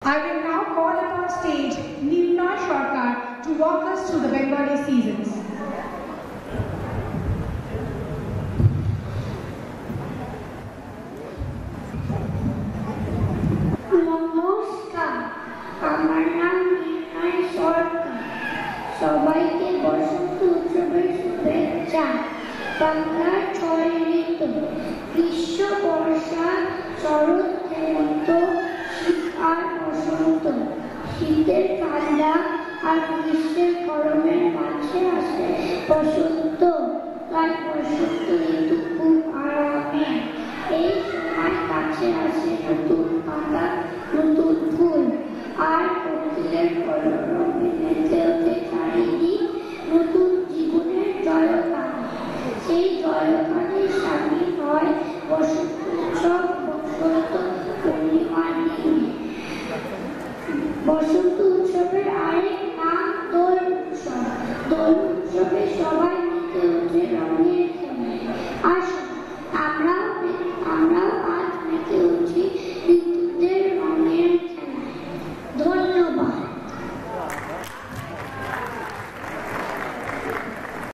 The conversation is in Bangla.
I will now call upon stage Nilnoy Sarkar to walk us through the Bengali seasons. নমস্কার, আমার নাম নির্ণয় সরকার। সবাইকে বসন্ত উৎসবের শুভেচ্ছা। বাংলার ৬ ঋতু গ্রীষ্ম, বর্ষা, শরৎ, হেমন্ত, শীত আর বসন্ত। শীতের ঠান্ডা আর গ্রীষ্মের গরমের মাঝে আসে বসন্ত। তাই বসন্ত ঋতু খুব আরামের। এই সময় কাছে আসে নতুন পাতা, নতুন ফুল আর কোকিলের কলরবে মেতে ওঠে চারিদিক নতুন জীবনের জয়গান। সেই জয়গানে সামিল হয় বসন্ত উৎসব বসন্ত পূর্ণিমার দিনে। বসন্ত উৎসবের আরেক নাম দোল উৎসব। দোল উৎসবে সবাই মেতে ওঠে রঙের খেলায় আর